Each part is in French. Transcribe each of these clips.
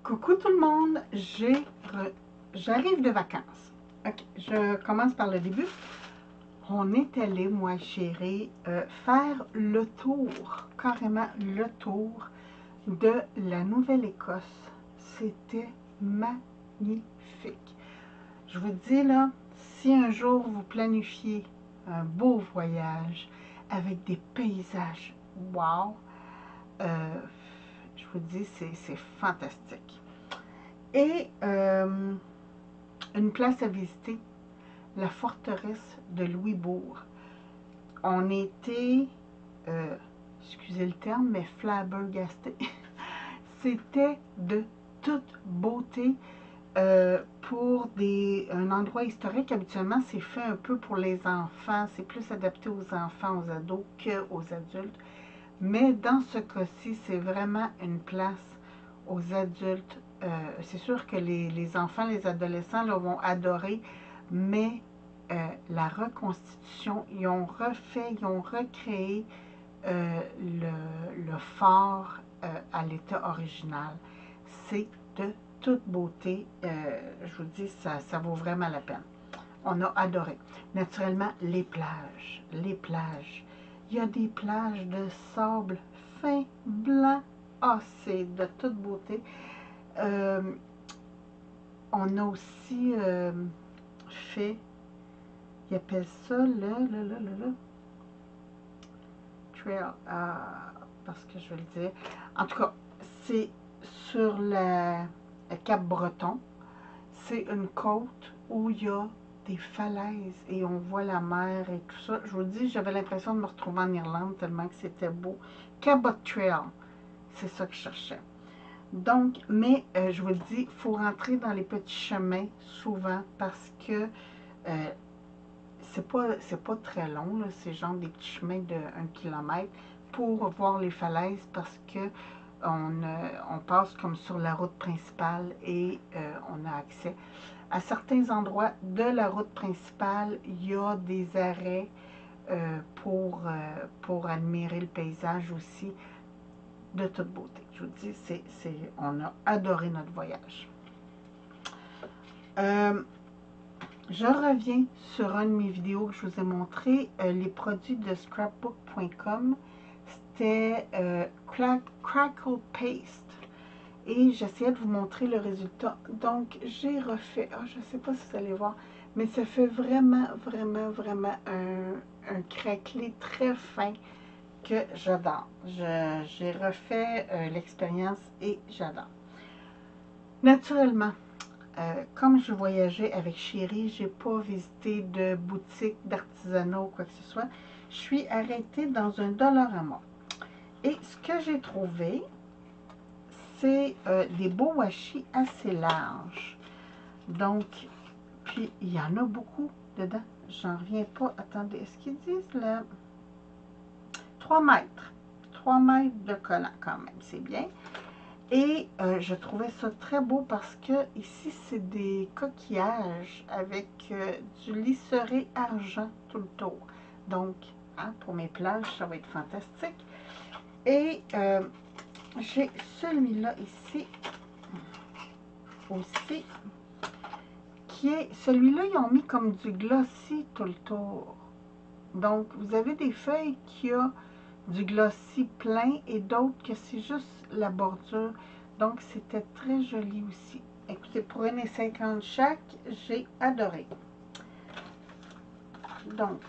Coucou tout le monde, j'arrive de vacances. Ok, je commence par le début. On est allé, moi chérie, faire le tour, carrément le tour de la Nouvelle-Écosse. C'était magnifique. Je vous dis là, si un jour vous planifiez un beau voyage avec des paysages, wow, je vous dis, c'est fantastique. Et une place à visiter, la forteresse de Louisbourg. On était, excusez le terme, mais flabbergasté. C'était de toute beauté pour un endroit historique. Habituellement, c'est fait un peu pour les enfants. C'est plus adapté aux enfants, aux ados qu'aux adultes. Mais dans ce cas-ci, c'est vraiment une place aux adultes. C'est sûr que les enfants, les adolescents là, vont adorer, mais la reconstitution, ils ont refait, ils ont recréé le fort à l'état original. C'est de toute beauté. Je vous dis, ça vaut vraiment la peine. On a adoré. Naturellement, les plages. Les plages. Il y a des plages de sable fin, blanc. Ah, c'est de toute beauté. Euh, on a aussi fait, ils appellent ça le trail, parce que je vais le dire. En tout cas, c'est sur le Cap Breton. C'est une côte où il y a des falaises et on voit la mer et tout ça. Je vous dis, j'avais l'impression de me retrouver en Irlande tellement que c'était beau. Cabot Trail, c'est ça que je cherchais. Donc, mais je vous le dis, il faut rentrer dans les petits chemins souvent parce que c'est pas très long, c'est genre des petits chemins de 1 kilomètre pour voir les falaises parce que on passe comme sur la route principale et on a accès. À certains endroits de la route principale, il y a des arrêts pour admirer le paysage aussi de toute beauté. Je vous dis, on a adoré notre voyage. Je reviens sur une de mes vidéos que je vous ai montré, les produits de scrapbook.com. C'était Crackle Paste. Et j'essayais de vous montrer le résultat. Donc, j'ai refait, je ne sais pas si vous allez voir, mais ça fait vraiment, vraiment, vraiment un craquelé très fin que j'adore. J'ai refait l'expérience et j'adore. Naturellement, comme je voyageais avec Chérie, j'ai pas visité de boutique d'artisanat ou quoi que ce soit. Je suis arrêtée dans un Dollarama. Et ce que j'ai trouvé, c'est des beaux washi assez larges. Donc, puis il y en a beaucoup dedans. J'en reviens pas. Attendez, est-ce qu'ils disent là 3 mètres. 3 mètres de collant quand même, c'est bien. Et je trouvais ça très beau parce que ici, c'est des coquillages avec du lisseré argent tout le tour. Donc, hein, pour mes plages, ça va être fantastique. Et j'ai celui-là ici aussi, qui est, celui-là, ils ont mis comme du glossy tout le tour. Donc, vous avez des feuilles qui ont du glossy plein et d'autres que c'est juste la bordure. Donc, c'était très joli aussi. Écoutez, pour 1,50 chaque, j'ai adoré. Donc,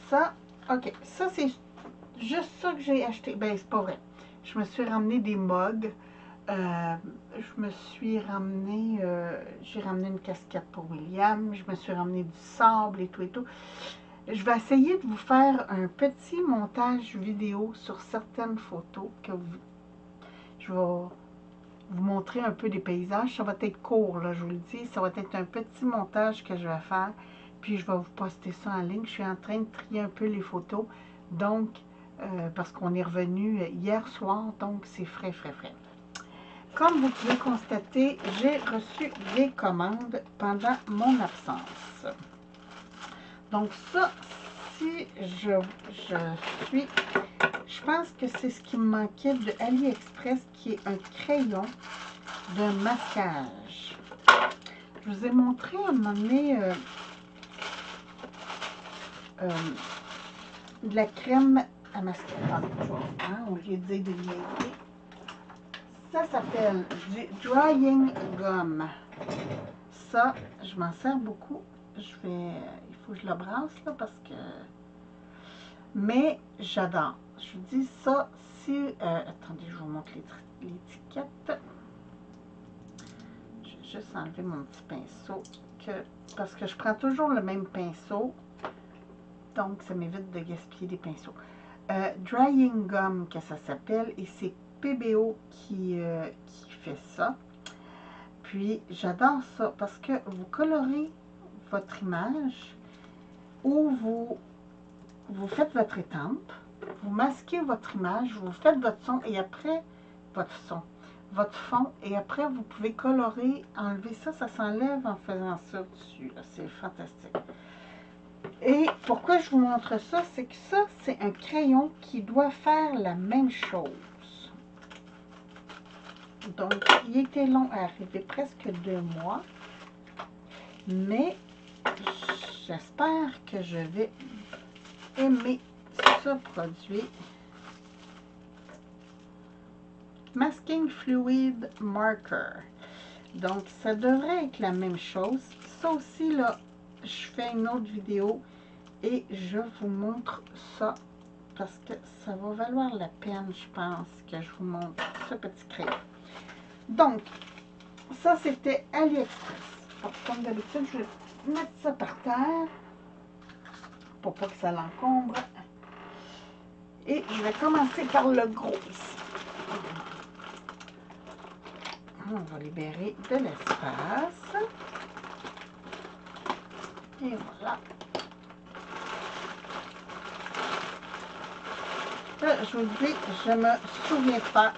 ça, ok, ça c'est juste ça que j'ai acheté. Ben, c'est pas vrai. Je me suis ramené des mugs. Je me suis ramené, j'ai ramené une casquette pour William. Je me suis ramené du sable et tout et tout. Je vais essayer de vous faire un petit montage vidéo sur certaines photos que je vais vous montrer un peu des paysages. Ça va être court, là, je vous le dis. Ça va être un petit montage que je vais faire. Puis je vais vous poster ça en ligne. Je suis en train de trier un peu les photos. Donc, parce qu'on est revenu hier soir, donc c'est frais, frais, frais. Comme vous pouvez constater, j'ai reçu des commandes pendant mon absence. Donc ça, si je pense que c'est ce qui me manquait de AliExpress, qui est un crayon de masquage. Je vous ai montré à un moment donné de la crème à masquer. Au lieu de dire des niaiseries. Ça s'appelle du Drying Gum. Ça, je m'en sers beaucoup. Il faut que je le brasse là parce que... Mais j'adore. Je vous dis ça, si... attendez, je vous montre l'étiquette. Je vais juste enlever mon petit pinceau. Parce que je prends toujours le même pinceau. Donc, ça m'évite de gaspiller des pinceaux. Drying Gum, que ça s'appelle. Et c'est PBO qui fait ça. Puis, j'adore ça parce que vous colorez votre image ou vous faites votre étampe, vous masquez votre image, vous faites votre son et après, votre fond, et après, vous pouvez colorer, enlever ça, ça s'enlève en faisant ça dessus. C'est fantastique. Et pourquoi je vous montre ça, c'est que ça, c'est un crayon qui doit faire la même chose. Donc, il était long à arriver, presque 2 mois. Mais j'espère que je vais aimer ce produit. Masking Fluid Marker. Donc, ça devrait être la même chose. Ça aussi, là, je fais une autre vidéo et je vous montre ça parce que ça va valoir la peine, je pense, que je vous montre ce petit crayon. Donc, ça, c'était AliExpress. Alors, comme d'habitude, je vais mettre ça par terre pour pas que ça l'encombre. Et je vais commencer par le gros ici. On va libérer de l'espace. Et voilà. Là, je vous dis, je me souviens pas.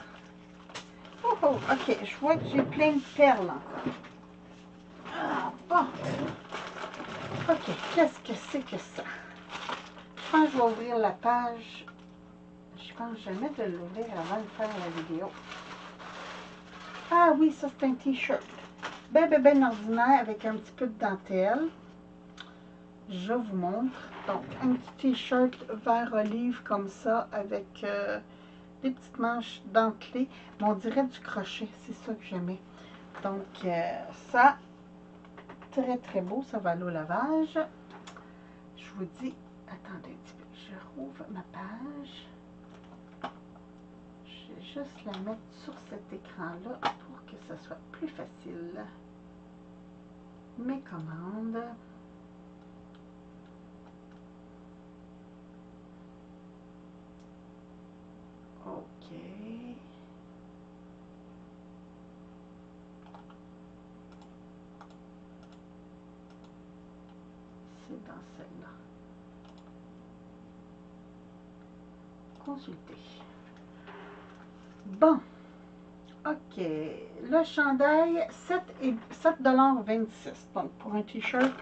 Oh, oh, ok, je vois que j'ai plein de perles encore. Ah, bon. Ok, qu'est-ce que c'est que ça? Je pense que je vais ouvrir la page. Je pense jamais de l'ouvrir avant de faire la vidéo. Ah oui, ça c'est un t-shirt. Ben ordinaire avec un petit peu de dentelle. Je vous montre. Donc, un petit t-shirt vert olive comme ça avec des petites manches dentelées. Mais on dirait du crochet, c'est ça que j'aimais. Donc, ça, très très beau, ça va aller au lavage. Je vous dis, attendez un petit peu, je rouvre ma page. Je vais juste la mettre sur cet écran-là pour que ça soit plus facile. Mes commandes. OK. C'est dans celle-là. Consulter. Bon. OK. Le chandail, 7,26 $. Donc, pour un t-shirt,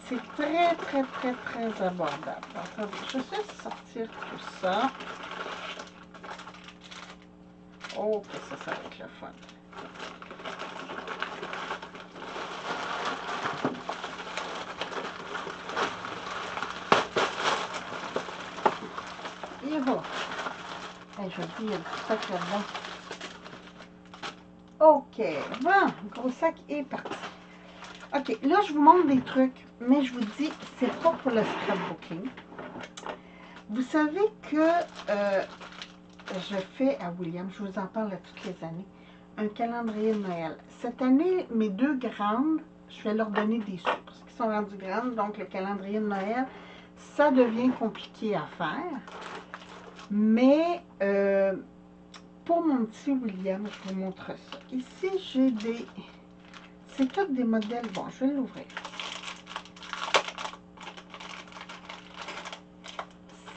c'est très, très, très, très abordable. Attendez, je vais juste sortir tout ça. Oh, que ça va être le fun. Et voilà. Hey, je vous dis, il y a du sac là-dedans. OK. Bon, le gros sac est parti. OK, là, je vous montre des trucs, mais je vous dis, c'est pas pour le scrapbooking. Vous savez que je fais à William, je vous en parle à toutes les années, un calendrier de Noël. Cette année, mes 2 grandes, je vais leur donner des sous parce qu'ils sont rendus grandes, donc le calendrier de Noël, ça devient compliqué à faire. Mais pour mon petit William, je vous montre ça. Ici, j'ai des... C'est tous des modèles. Bon, je vais l'ouvrir.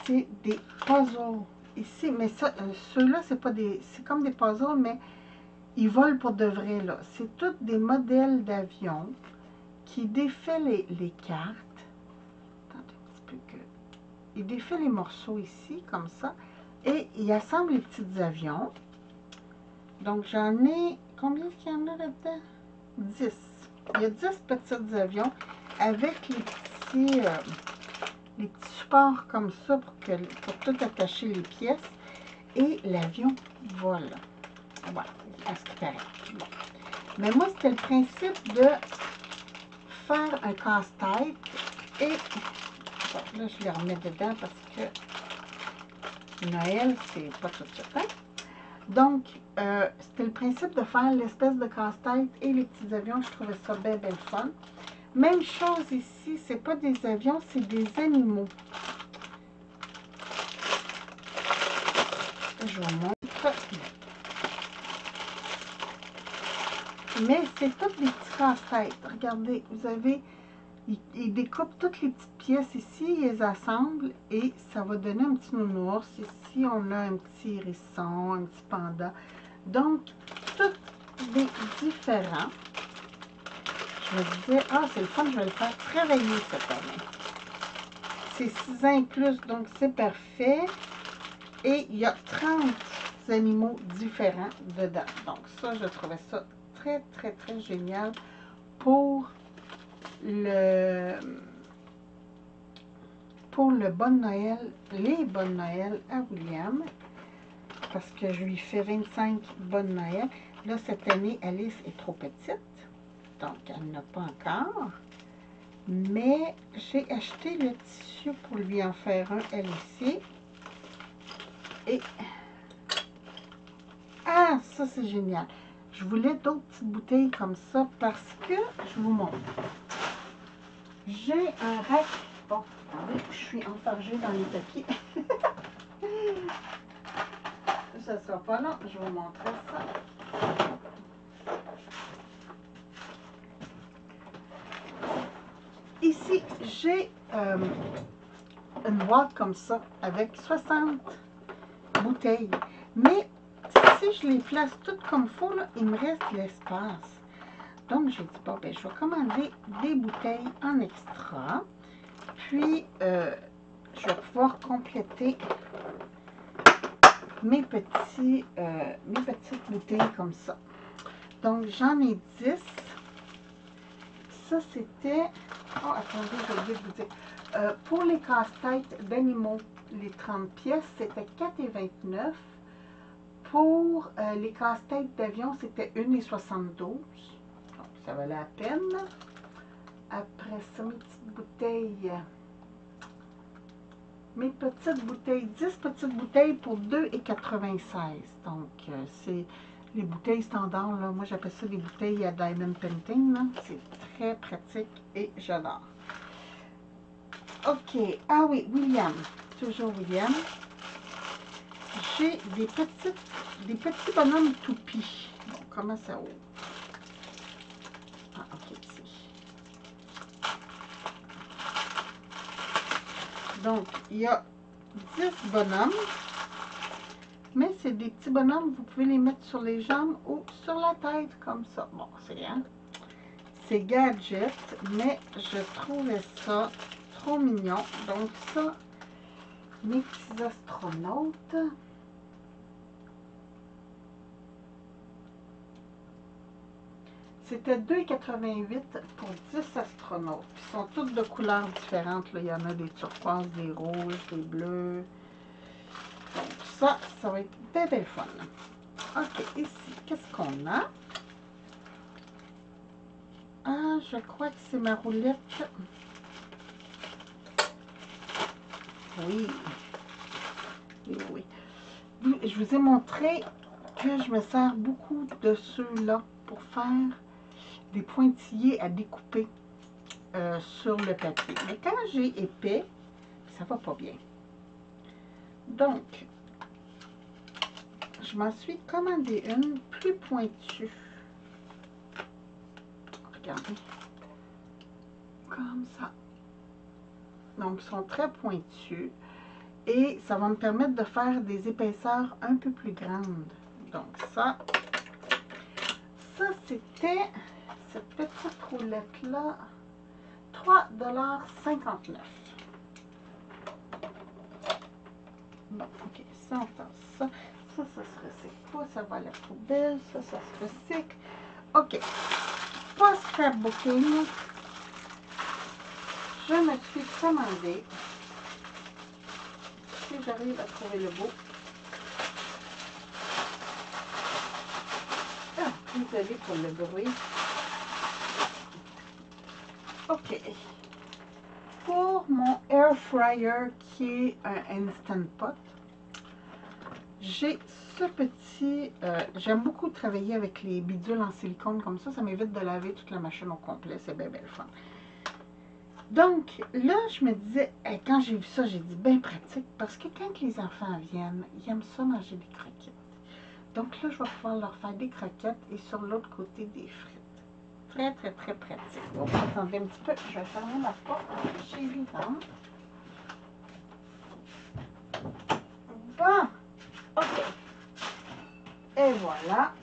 C'est des puzzles. Ici, mais ça, ceux-là, c'est pas des... C'est comme des puzzles, mais ils volent pour de vrai, là. C'est tous des modèles d'avions qui défait les cartes. Attendez un petit peu que... Il défait les morceaux ici, comme ça. Et il assemble les petits avions. Donc, j'en ai Combien qu'il y en a là-dedans? 10. Il y a 10 petits avions avec les petits supports comme ça pour tout attacher les pièces. Et l'avion vole. Voilà, à ce qui paraît. Bon. Mais moi, c'était le principe de faire un casse-tête. Et bon, là, je les remets dedans parce que Noël, c'est pas tout de suite. Hein? Donc, c'était le principe de faire l'espèce de casse-tête et les petits avions. Je trouvais ça bien, bien fun. Même chose ici, c'est pas des avions, c'est des animaux. Je vous montre. Mais c'est tous des petits casse-têtes. Regardez, vous avez... Ils découpent toutes les petites pièces ici, ils les assemblent et ça va donner un petit nounours. Ici, on a un petit hérisson, un petit panda. Donc, tous des différents. Je me disais, ah, c'est le fun, je vais le faire travailler cette année. C'est 6 ans et plus, donc c'est parfait. Et il y a 30 animaux différents dedans. Donc, ça, je trouvais ça très, très, très génial pour le Bonne Noël, les Bonnes Noël à William, parce que je lui fais 25 Bonnes Noël. Là, cette année, Alice est trop petite, donc elle n'a pas encore. Mais j'ai acheté le tissu pour lui en faire un, elle aussi. Et, ah, ça c'est génial. Je voulais d'autres petites bouteilles comme ça parce que, je vous montre. J'ai un rack. Bon, attendez, je suis enfargée dans les papiers. Ça ne sera pas long, je vais vous montrer ça. Ici, j'ai une boîte comme ça avec 60 bouteilles. Mais si je les place toutes comme il faut, là, il me reste l'espace. Donc, j'ai dit, bon, ben, je vais commander des bouteilles en extra. Puis, je vais pouvoir compléter mes petites bouteilles comme ça. Donc, j'en ai 10. Ça, c'était... Oh, attendez, j'ai oublié de vous dire. Pour les casse-têtes d'animaux, les 30 pièces, c'était 4,29. Pour les casse-têtes d'avion, c'était 1,72. Donc, ça valait la peine. Après ça, mes petites bouteilles... Mes petites bouteilles, 10 petites bouteilles pour 2,96. Donc, c'est les bouteilles standards. Là. Moi, j'appelle ça des bouteilles à diamond painting. C'est très pratique et j'adore. OK. Ah oui, William. Toujours William. J'ai des petits bonhommes toupies. Bon, comment ça ouvre? Ah, OK, ici. Donc, il y a 10 bonhommes. Mais c'est des petits bonhommes, vous pouvez les mettre sur les jambes ou sur la tête, comme ça. Bon, c'est gadget, mais je trouvais ça trop mignon. Donc ça, mes petits astronautes. C'était 2,88 pour 10 astronautes. Ils sont tous de couleurs différentes. Là. Il y en a des turquoises, des rouges, des bleus. Donc ça va être bien, bien fun. OK, ici, qu'est-ce qu'on a? Ah, je crois que c'est ma roulette. Oui. Oui, oui. Je vous ai montré que je me sers beaucoup de ceux-là pour faire des pointillés à découper sur le papier. Mais quand j'ai épais, ça va pas bien. Donc, je m'en suis commandé une plus pointue. Regardez. Comme ça. Donc, ils sont très pointus. Et ça va me permettre de faire des épaisseurs un peu plus grandes. Donc, ça c'était cette petite roulette-là. 3,59 $. Bon, OK, ça, on passe ça. ça se recycle pas, ça va à la poubelle, ça se recycle. OK. Pas scrapbooking. Je me suis commandé, si j'arrive à trouver le beau. Ah, désolée pour le bruit. OK. Pour mon air fryer qui est un Instant Pot, j'ai ce petit... j'aime beaucoup travailler avec les bidules en silicone comme ça m'évite de laver toute la machine au complet. C'est bien, bien le fun. Donc, là, je me disais, quand j'ai vu ça, j'ai dit, bien pratique, parce que quand les enfants viennent, ils aiment ça manger des croquettes. Donc là, je vais pouvoir leur faire des croquettes et sur l'autre côté, des frites. Très, très, très pratique. Donc, attendez un petit peu, je vais fermer la porte. Chez lui, bon, OK. Et voilà.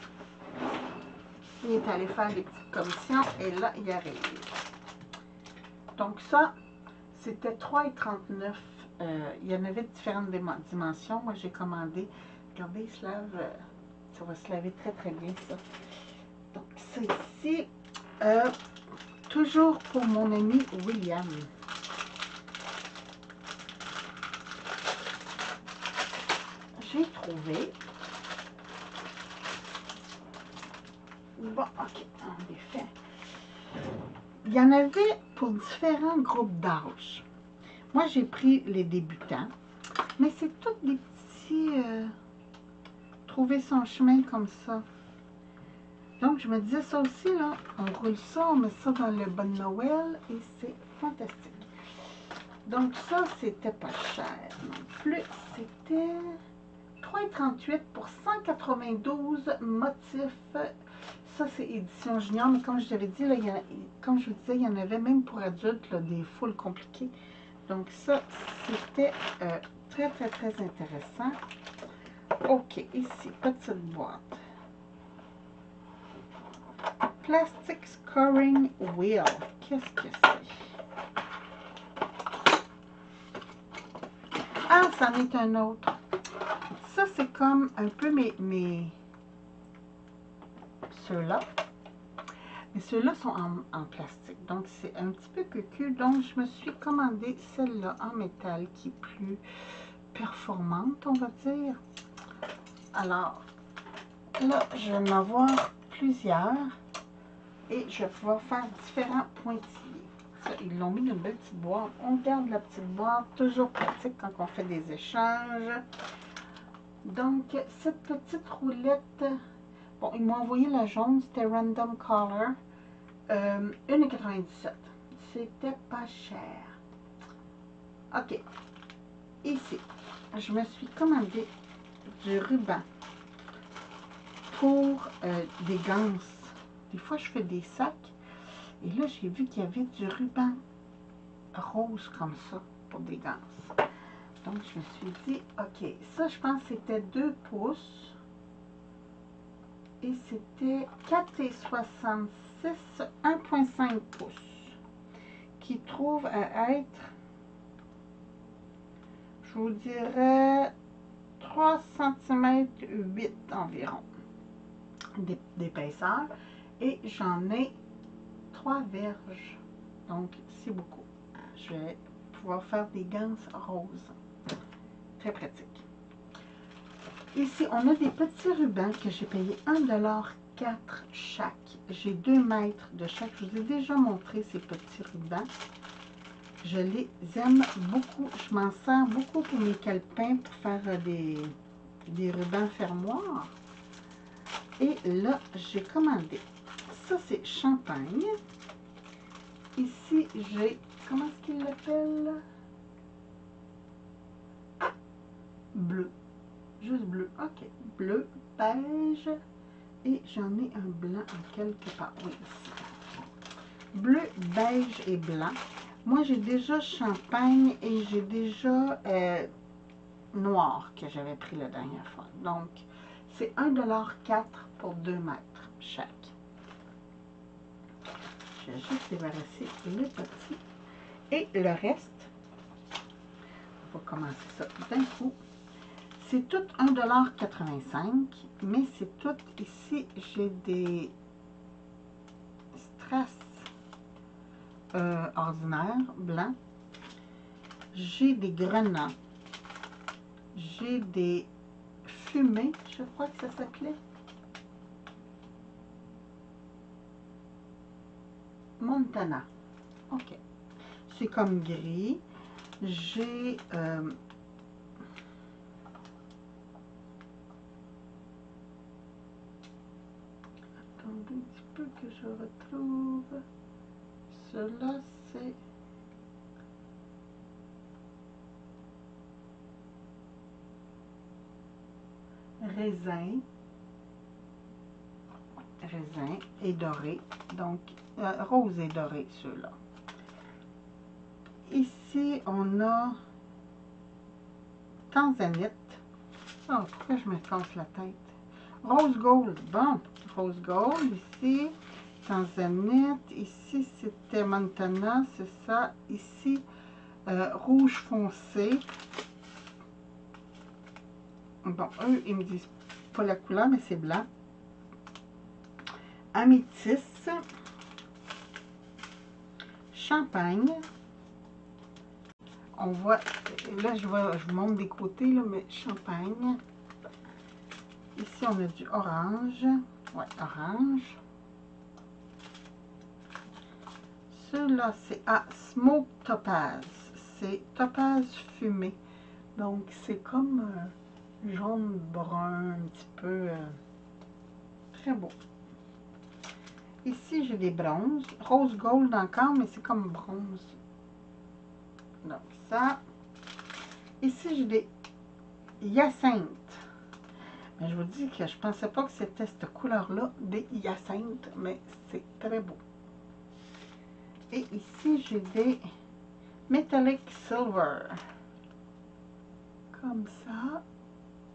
Il est allé faire des petites commissions et là, il arrive. Donc ça, c'était 3,39 $. Il y en avait différentes dimensions. Moi, j'ai commandé. Regardez, il se lave. Ça va se laver très, très bien, ça. Donc, c'est ici. Toujours pour mon ami William. J'ai trouvé. Bon, OK, en effet. Il y en avait pour différents groupes d'âge. Moi, j'ai pris les débutants, mais c'est tous des petits... trouver son chemin comme ça. Donc, je me disais ça aussi, là, on roule ça, on met ça dans le bon Noël et c'est fantastique. Donc, ça, c'était pas cher non plus. C'était 3,38 $ pour 192 motifs. Ça, c'est édition junior, mais comme je t'avais dit, là, comme je vous disais, il y en avait même pour adultes, là, des foules compliquées. Donc, ça, c'était très, très, très intéressant. OK, ici, petite boîte. Plastic Scoring Wheel. Qu'est-ce que c'est? Ah, c'en est un autre. Ça, c'est comme un peu mes ceux-là. Mais ceux-là sont en plastique. Donc, c'est un petit peu cucu. Donc, je me suis commandé celle-là en métal qui est plus performante, on va dire. Alors, là, je vais en avoir plusieurs. Et je vais pouvoir faire différents pointillés. Ça, ils l'ont mis dans une belle petite boîte. On garde la petite boîte, toujours pratique quand on fait des échanges. Donc, cette petite roulette, bon, ils m'ont envoyé la jaune, c'était Random Color, 1,97 $. C'était pas cher. OK. Ici, je me suis commandé du ruban pour des ganses. Des fois, je fais des sacs. Et là, j'ai vu qu'il y avait du ruban rose comme ça pour des ganses. Donc, je me suis dit, OK, ça, je pense que c'était 2 pouces. Et c'était 4,66 $, 1,5 pouces. Qui trouve à être, je vous dirais, 3 cm 8 environ d'épaisseur. Et j'en ai 3 verges. Donc, c'est beaucoup. Je vais pouvoir faire des ganses roses. Très pratique. Ici, on a des petits rubans que j'ai payé 1,04 $ chaque. J'ai 2 mètres de chaque. Je vous ai déjà montré ces petits rubans. Je les aime beaucoup. Je m'en sers beaucoup pour mes calepins, pour faire des rubans fermoirs. Et là, j'ai commandé. Ça, c'est champagne. Ici, j'ai, comment est-ce qu'il l'appelle? Bleu. Juste bleu. OK. Bleu, beige. Et j'en ai un blanc en quelque part. Oui, ici. Bleu, beige et blanc. Moi, j'ai déjà champagne et j'ai déjà noir que j'avais pris la dernière fois. Donc, c'est 1,04 $ pour 2 mètres chaque. Je vais juste débarrasser les petits. Et le reste, on va commencer ça d'un coup. C'est tout 1,85 $, mais c'est tout ici. J'ai des strass ordinaires, blancs. J'ai des grenats. J'ai des fumées, je crois que ça s'appelait. Montana. OK. C'est comme gris. J'ai... attendez un petit peu que je retrouve. Cela, c'est... raisin et doré, donc rose et doré ceux-là. Ici on a tanzanite. Oh, pourquoi je me casse la tête? Rose gold, bon, rose gold ici, tanzanite, ici c'était Montana, c'est ça, ici rouge foncé. Bon, eux ils me disent pas la couleur mais c'est blanc. Améthyste, champagne. On voit, là je vous montre des côtés, là, mais champagne. Ici on a du orange. Ouais, orange. Ceux-là, c'est Smoke Topaz. C'est topaz fumé. Donc c'est comme jaune brun, un petit peu très beau. Ici, j'ai des bronzes. Rose gold encore, mais c'est comme bronze. Donc, ça. Ici, j'ai des hyacinthes. Mais je vous dis que je pensais pas que c'était cette couleur-là, des hyacinthes, mais c'est très beau. Et ici, j'ai des metallic silver. Comme ça.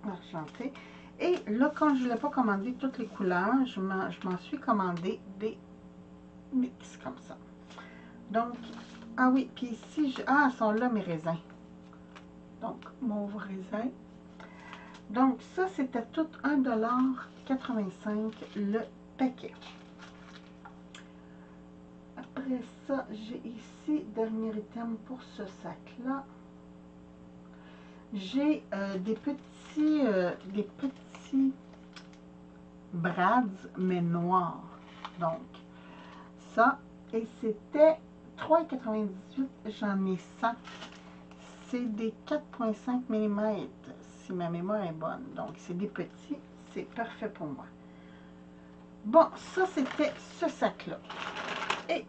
Argenté. Et là, quand je ne l'ai pas commandé toutes les couleurs, je m'en suis commandé des mix comme ça. Donc, ah oui, puis ici, sont là mes raisins. Donc, mauve raisin. Donc, ça, c'était tout 1,85 $ le paquet. Après ça, j'ai ici, dernier item pour ce sac-là. J'ai des petits brads, mais noirs. Donc, ça, et c'était 3,98 $, j'en ai 100. C'est des 4,5 mm, si ma mémoire est bonne. Donc, c'est des petits, c'est parfait pour moi. Bon, ça, c'était ce sac-là. Et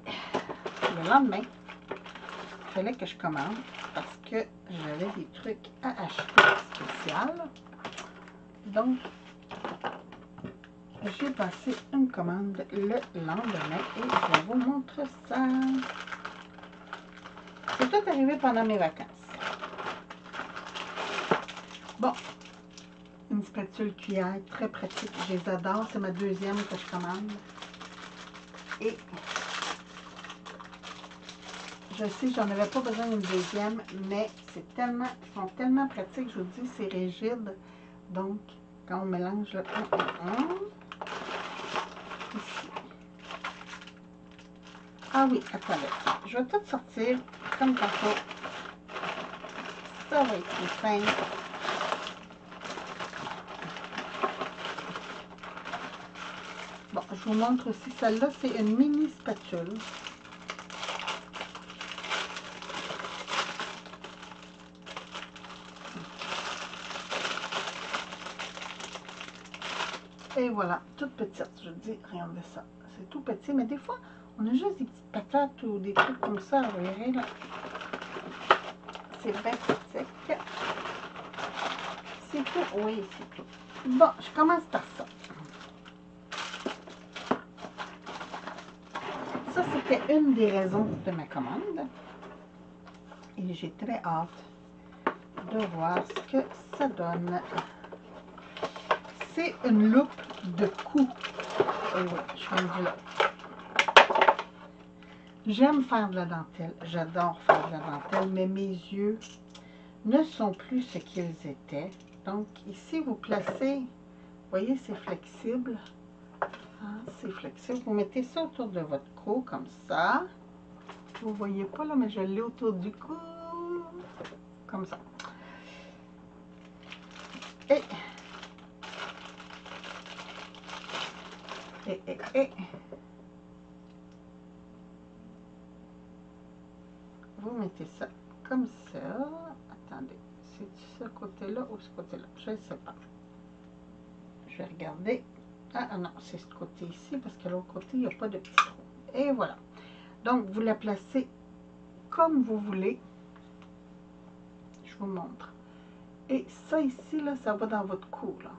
le lendemain, il fallait que je commande parce que j'avais des trucs à acheter spécial. Donc, j'ai passé une commande le lendemain et je vous montre ça. C'est tout arrivé pendant mes vacances. Bon, une spatule cuillère très pratique. Je les adore. C'est ma deuxième que je commande. Et je sais, j'en avais pas besoin d'une deuxième, mais c'est tellement, ils sont tellement pratiques. Je vous dis, c'est rigide. Donc, quand on mélange le ici. Ah oui, attendez. Je vais tout sortir comme tantôt. Ça va être plus simple. Bon, je vous montre aussi celle-là. C'est une mini spatule. Et voilà, toute petite. Je vous dis, regardez ça. C'est tout petit, mais des fois, on a juste des petites patates ou des trucs comme ça, vous verrez là. C'est bien pratique. C'est tout. Oui, c'est tout. Bon, je commence par ça. Ça, c'était une des raisons de ma commande. Et j'ai très hâte de voir ce que ça donne. C'est une loupe de cou. Et oui, je suis rendue là. J'aime faire de la dentelle. J'adore faire de la dentelle, mais mes yeux ne sont plus ce qu'ils étaient. Donc, ici, vous placez, vous voyez, c'est flexible. Hein, c'est flexible. Vous mettez ça autour de votre cou, comme ça. Vous ne voyez pas, là, mais je l'ai autour du cou. Comme ça. Et vous mettez ça comme ça. Attendez, c'est ce côté-là ou ce côté-là? Je ne sais pas. Je vais regarder. Ah non, c'est ce côté ici, parce que l'autre côté, il n'y a pas de petit trou. Et voilà. Donc, vous la placez comme vous voulez. Je vous montre. Et ça ici, là, ça va dans votre cou, là.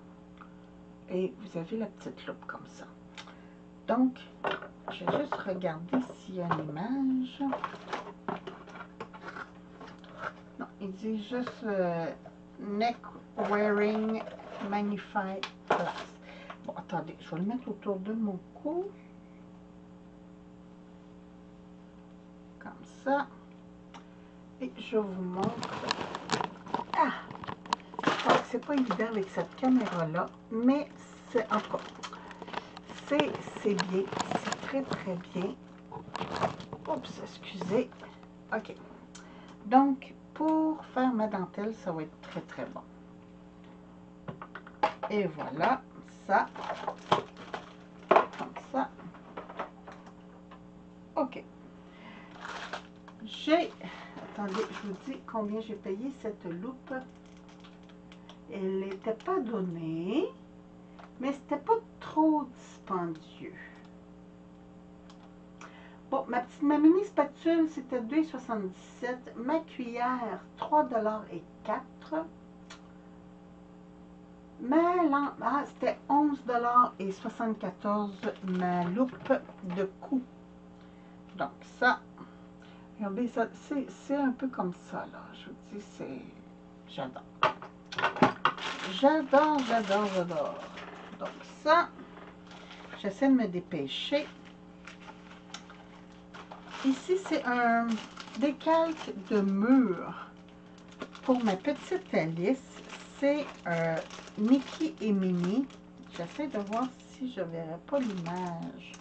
Et vous avez la petite loupe comme ça. Donc, je vais juste regarder s'il y a une image. Non, il dit juste neck wearing magnified glass. Bon, attendez, je vais le mettre autour de mon cou. Comme ça. Et je vous montre. Ah! C'est pas évident avec cette caméra-là, mais c'est encore. C'est bien. C'est très, très bien. Oups, excusez. OK. Donc, pour faire ma dentelle, ça va être très, très bon. Et voilà, ça. Comme ça. OK. Attendez, je vous dis combien j'ai payé cette loupe. Elle n'était pas donnée, mais c'était pas trop dispendieux. Bon, ma mini spatule, c'était 2,77 $. Ma cuillère, 3,04 $. C'était 11,74 $ ma loupe de cou. Donc ça, regardez, ça, c'est un peu comme ça, là. Je vous dis, c'est... J'adore. J'adore, j'adore, j'adore. Donc ça, j'essaie de me dépêcher. Ici, c'est un décalque de mur pour ma petite Alice. C'est Mickey et Minnie. J'essaie de voir si je ne verrai pas l'image.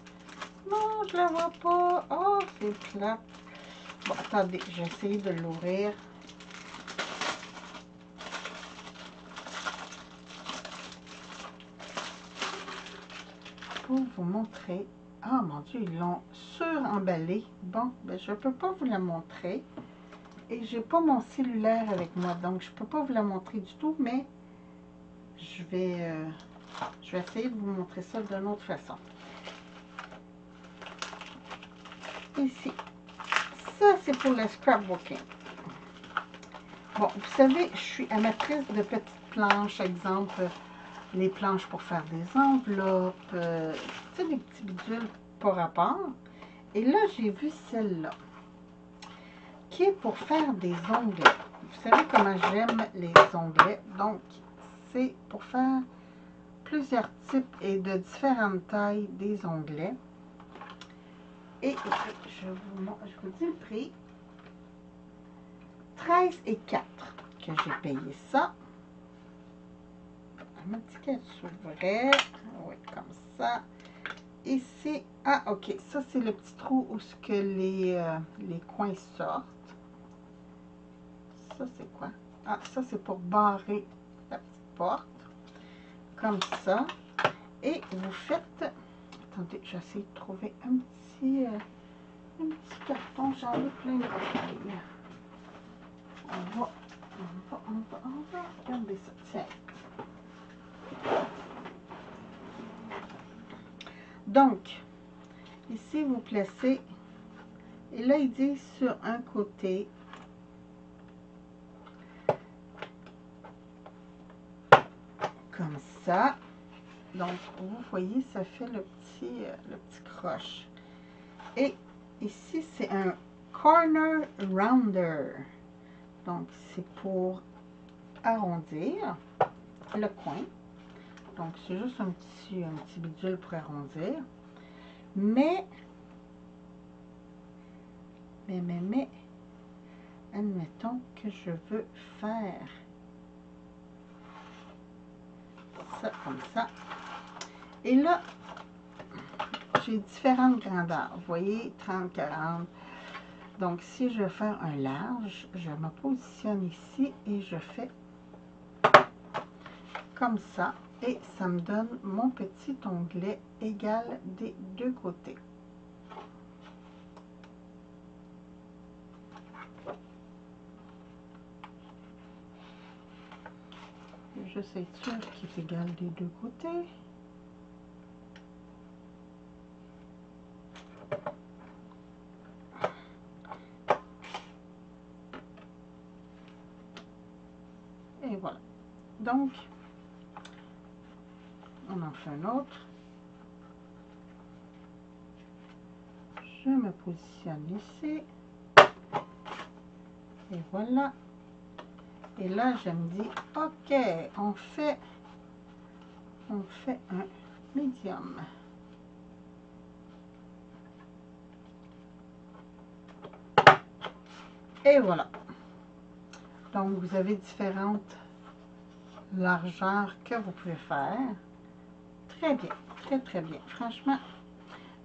Non, je ne la vois pas. Oh, c'est plate. Bon, attendez, j'ai essayé de l'ouvrir. Pour vous montrer. Ah, mon Dieu, ils l'ont sur-emballé. Bon, ben, je ne peux pas vous la montrer. Et j'ai pas mon cellulaire avec moi, donc je peux pas vous la montrer du tout, mais je vais essayer de vous montrer ça d'une autre façon. Ici, ça c'est pour le scrapbooking. Bon, vous savez, je suis amatrice de petites planches, exemple, les planches pour faire des enveloppes, tu sais, des petits bidules par rapport. Et là, j'ai vu celle-là, qui est pour faire des onglets. Vous savez comment j'aime les onglets, donc c'est pour faire plusieurs types et de différentes tailles des onglets. Et je vous dis le prix. 13,04 $ que j'ai payé ça. Un petit qu'elle s'ouvrait. Oui, comme ça. Ici, ah ok, ça c'est le petit trou où ce que les coins sortent. Ça c'est quoi? Ah, ça c'est pour barrer la petite porte. Comme ça. Et vous faites... Attendez, j'essaie de trouver un petit carton. J'en ai plein de bouteilles. On va regarder ça. Tiens. Donc, ici, vous placez... Et là, il dit sur un côté... Comme ça. Donc, vous voyez, ça fait le petit croche. Et ici, c'est un corner rounder. Donc, c'est pour arrondir le coin. Donc, c'est juste un petit bidule pour arrondir. Mais, admettons que je veux faire ça comme ça. Et là, j'ai différentes grandeurs. Vous voyez, 30, 40. Donc, si je veux faire un large, je me positionne ici et je fais comme ça. Et ça me donne mon petit onglet égal des deux côtés. Je sais être sûr qu'il est égal des deux côtés. Et voilà. Donc, on en fait un autre. Je me positionne ici. Et voilà. Et là, je me dis, OK, on fait un médium. Et voilà. Donc, vous avez différentes largeurs que vous pouvez faire. Très bien, très, très bien. Franchement,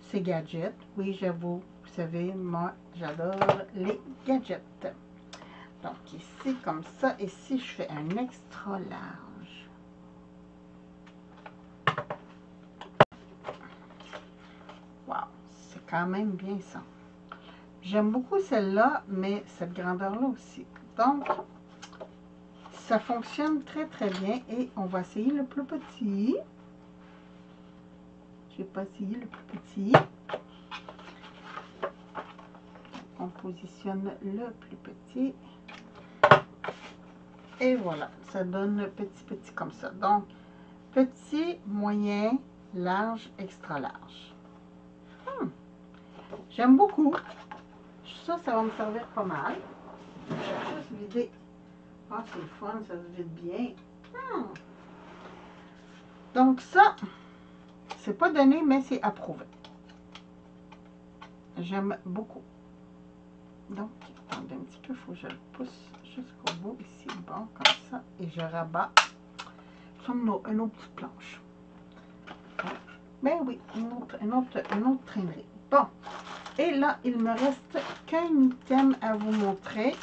c'est gadget. Oui, j'avoue, vous savez, moi, j'adore les gadgets. Donc, ici, comme ça, et si je fais un extra large. Wow, c'est quand même bien ça. J'aime beaucoup celle-là, mais cette grandeur-là aussi. Donc, ça fonctionne très, très bien. Et on va essayer le plus petit. Je n'ai pas essayé le plus petit. On positionne le plus petit. Et voilà, ça donne petit, petit comme ça. Donc, petit, moyen, large, extra large. J'aime beaucoup. Ça va me servir pas mal. Je vais juste vider. Ah, c'est le fun, ça se vide bien. Donc ça, c'est pas donné, mais c'est approuvé. J'aime beaucoup. Donc, attendez un petit peu, il faut que je le pousse jusqu'au bout ici. Bon, comme ça. Et je rabats comme une autre petite planche. Ben oui, une autre traînerie. Bon. Et là, il me reste qu'un item à vous montrer.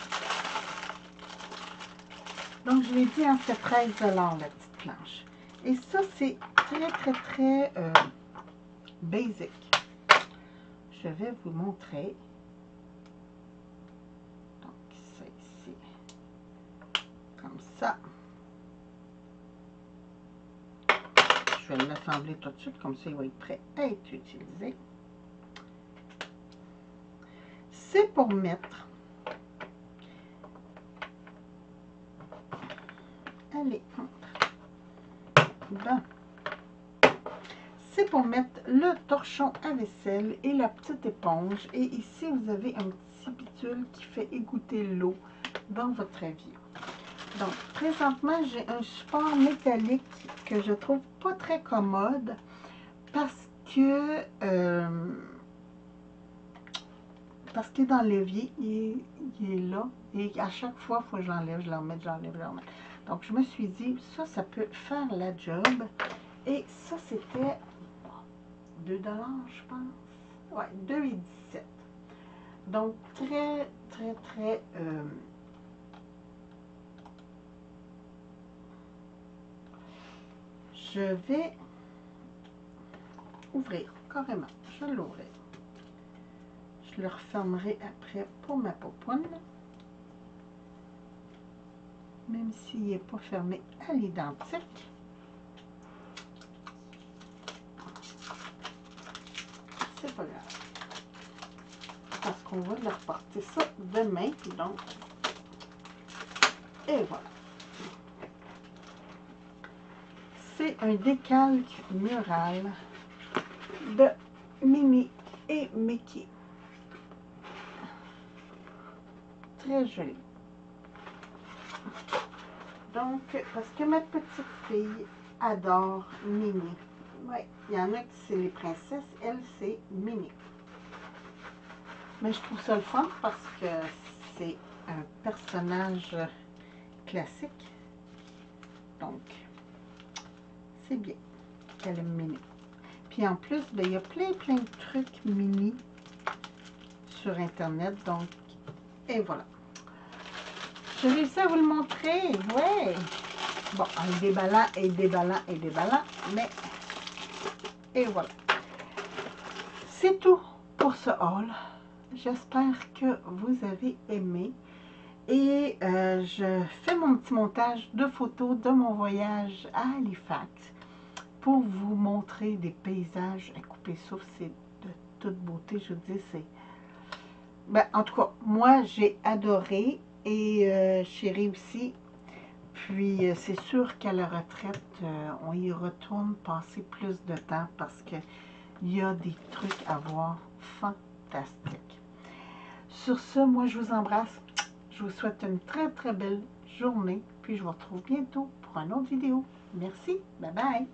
Donc, je l'ai dit, hein, c'est 13 $ la petite planche. Et ça, c'est très, très, très basic. Je vais vous montrer. Donc, ça ici. Comme ça. Je vais l'assembler tout de suite, comme ça, il va être prêt à être utilisé. C'est pour mettre... Allez, entre. Bon. C'est pour mettre le torchon à vaisselle et la petite éponge. Et ici, vous avez un petit pitule qui fait égoutter l'eau dans votre évier. Donc, présentement, j'ai un support métallique que je trouve pas très commode parce que dans l'évier, il est là. Et à chaque fois, il faut que je l'enlève, je le remets, je l'enlève, je le remets. Donc, je me suis dit, ça peut faire la job. Et ça, c'était 2 $, je pense. Ouais, 2,17 $. Donc, très, très, très... je vais ouvrir, carrément. Je vais l'ouvrir. Je le refermerai après pour ma popoune. Même s'il n'est pas fermé à l'identique. C'est pas grave. Parce qu'on va leur reporter ça demain. Donc, et voilà. C'est un décalque mural de Minnie et Mickey. Très joli. Donc, parce que ma petite fille adore Minnie. Oui, il y en a qui c'est les princesses, elle c'est Minnie. Mais je trouve ça le fun parce que c'est un personnage classique. Donc, C'est bien qu'elle aime mini. Puis en plus, ben, il y a plein de trucs mini sur Internet. Donc, et voilà. J'ai réussi à vous le montrer. Ouais. Bon, en déballant et déballant et déballant. Mais, et voilà. C'est tout pour ce haul. J'espère que vous avez aimé. Et je fais mon petit montage de photos de mon voyage à Halifax pour vous montrer des paysages à couper souffle. C'est de toute beauté, je vous dis. C'est... Ben, en tout cas, moi, j'ai adoré et j'ai réussi. Puis, c'est sûr qu'à la retraite, on y retourne passer plus de temps parce qu'il y a des trucs à voir fantastiques. Sur ce, moi, je vous embrasse. Je vous souhaite une très belle journée. Puis, je vous retrouve bientôt pour une autre vidéo. Merci. Bye bye.